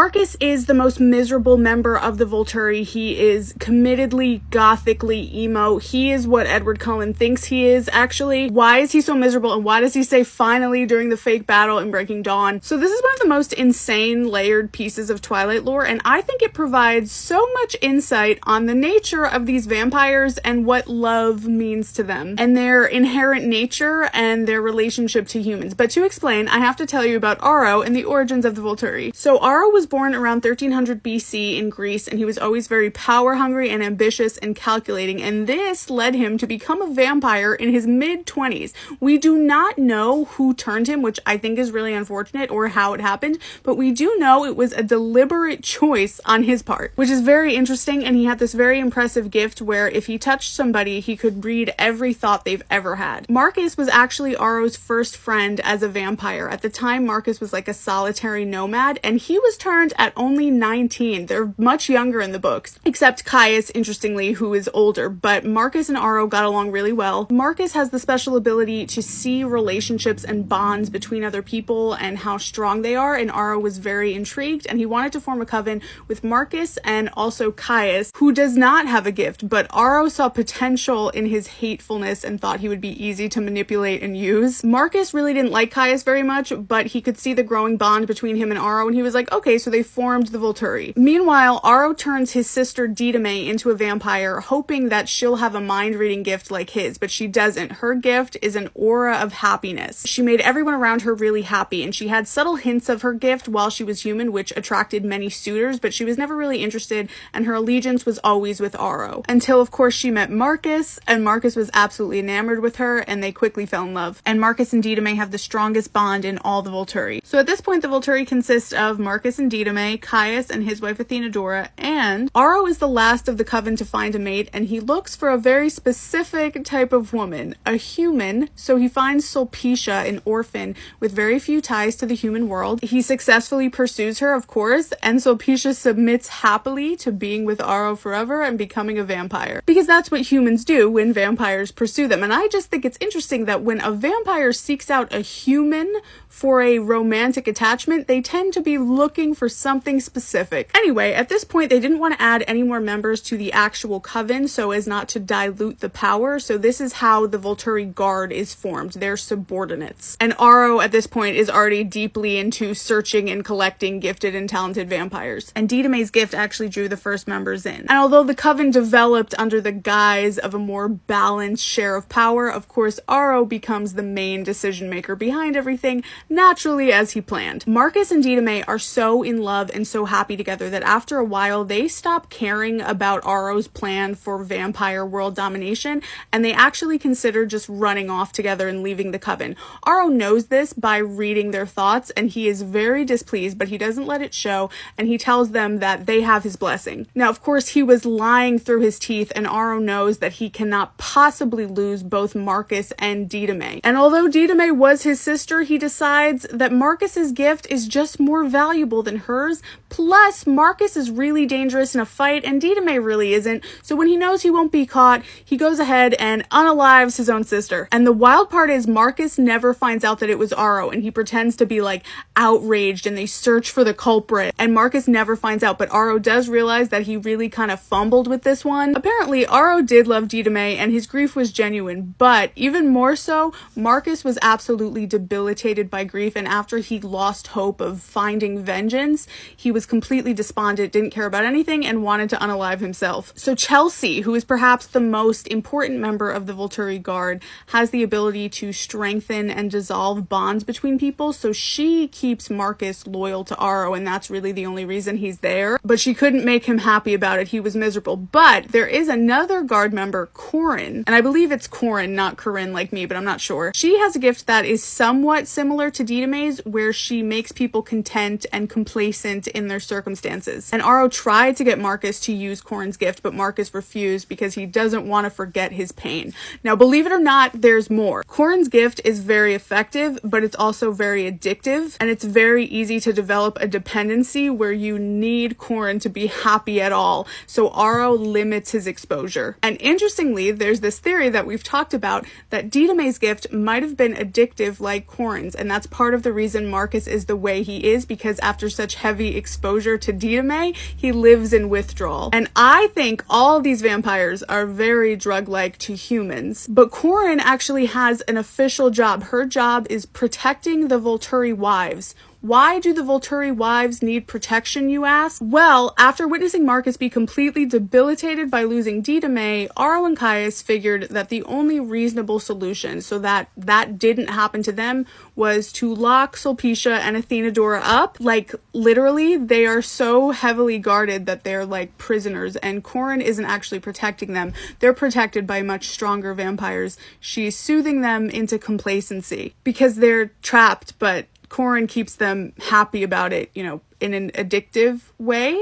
Marcus is the most miserable member of the Volturi. He is committedly, gothically emo. He is what Edward Cullen thinks he is, actually. Why is he so miserable, and why does he say finally during the fake battle in Breaking Dawn? So this is one of the most insane layered pieces of Twilight lore, and I think it provides so much insight on the nature of these vampires and what love means to them, and their inherent nature and their relationship to humans. But to explain, I have to tell you about Aro and the origins of the Volturi. So Aro was born around 1300 BC in Greece, and he was always very power hungry and ambitious and calculating, and this led him to become a vampire in his mid-20s. We do not know who turned him, which I think is really unfortunate, or how it happened, but we do know it was a deliberate choice on his part, which is very interesting. And he had this very impressive gift where if he touched somebody, he could read every thought they've ever had. Marcus was actually Aro's first friend as a vampire. At the time, Marcus was like a solitary nomad, and he was turned at only 19. They're much younger in the books, except Caius, interestingly, who is older, but Marcus and Aro got along really well. Marcus has the special ability to see relationships and bonds between other people and how strong they are, and Aro was very intrigued, and he wanted to form a coven with Marcus and also Caius, who does not have a gift, but Aro saw potential in his hatefulness and thought he would be easy to manipulate and use. Marcus really didn't like Caius very much, but he could see the growing bond between him and Aro, and he was like, okay, so they formed the Volturi. Meanwhile, Aro turns his sister Didyme into a vampire, hoping that she'll have a mind-reading gift like his, but she doesn't. Her gift is an aura of happiness. She made everyone around her really happy, and she had subtle hints of her gift while she was human, which attracted many suitors, but she was never really interested, and her allegiance was always with Aro. Until, of course, she met Marcus, and Marcus was absolutely enamored with her, and they quickly fell in love. And Marcus and Didyme have the strongest bond in all the Volturi. So at this point, the Volturi consists of Marcus and Didyme, Caius and his wife Athenadora, and Aro is the last of the coven to find a mate, and he looks for a very specific type of woman, a human. So he finds Sulpicia, an orphan with very few ties to the human world. He successfully pursues her, of course, and Sulpicia submits happily to being with Aro forever and becoming a vampire, because that's what humans do when vampires pursue them. And I just think it's interesting that when a vampire seeks out a human for a romantic attachment, they tend to be looking for something specific. Anyway, at this point, they didn't want to add any more members to the actual coven so as not to dilute the power, so this is how the Volturi Guard is formed. They're subordinates. And Aro, at this point, is already deeply into searching and collecting gifted and talented vampires. And Didyme's gift actually drew the first members in. And although the coven developed under the guise of a more balanced share of power, of course, Aro becomes the main decision maker behind everything, naturally as he planned. Marcus and Didyme are so in love and so happy together that after a while they stop caring about Aro's plan for vampire world domination, and they actually consider just running off together and leaving the coven. Aro knows this by reading their thoughts, and he is very displeased, but he doesn't let it show, and he tells them that they have his blessing. Now, of course, he was lying through his teeth, and Aro knows that he cannot possibly lose both Marcus and Didyme. And although Didyme was his sister, he decides that Marcus's gift is just more valuable than hers. Plus, Marcus is really dangerous in a fight, and Didyme really isn't. So when he knows he won't be caught, he goes ahead and unalives his own sister. And the wild part is Marcus never finds out that it was Aro, and he pretends to be like outraged, and they search for the culprit. And Marcus never finds out, but Aro does realize that he really kind of fumbled with this one. Apparently, Aro did love Didyme, and his grief was genuine, but even more so, Marcus was absolutely debilitated by grief, and after he lost hope of finding vengeance, he was completely despondent, didn't care about anything, and wanted to unalive himself. So Chelsea, who is perhaps the most important member of the Volturi Guard, has the ability to strengthen and dissolve bonds between people, so she keeps Marcus loyal to Aro, and that's really the only reason he's there. But she couldn't make him happy about it. He was miserable. But there is another guard member, Corin, and I believe it's Corin, not Corinne like me, but I'm not sure. She has a gift that is somewhat similar to Didyme's, where she makes people content and complacent in their circumstances. And Aro tried to get Marcus to use Corin's gift, but Marcus refused because he doesn't want to forget his pain. Now, believe it or not, there's more. Corin's gift is very effective, but it's also very addictive, and it's very easy to develop a dependency where you need Corin to be happy at all. So Aro limits his exposure. And interestingly, there's this theory that we've talked about that Didyme's gift might have been addictive like Corin's, and that's part of the reason Marcus is the way he is, because after such such heavy exposure to Didyme, he lives in withdrawal. And I think all these vampires are very drug-like to humans. But Corin actually has an official job. Her job is protecting the Volturi Wives. Why do the Volturi Wives need protection, you ask? Well, after witnessing Marcus be completely debilitated by losing Didyme, Arl and Caius figured that the only reasonable solution so that didn't happen to them was to lock Sulpicia and Athenadora up. Like, literally, they are so heavily guarded that they're like prisoners, and Corin isn't actually protecting them. They're protected by much stronger vampires. She's soothing them into complacency because they're trapped, but Corin keeps them happy about it, you know, in an addictive way.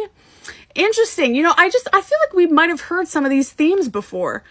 Interesting. You know, I feel like we might have heard some of these themes before.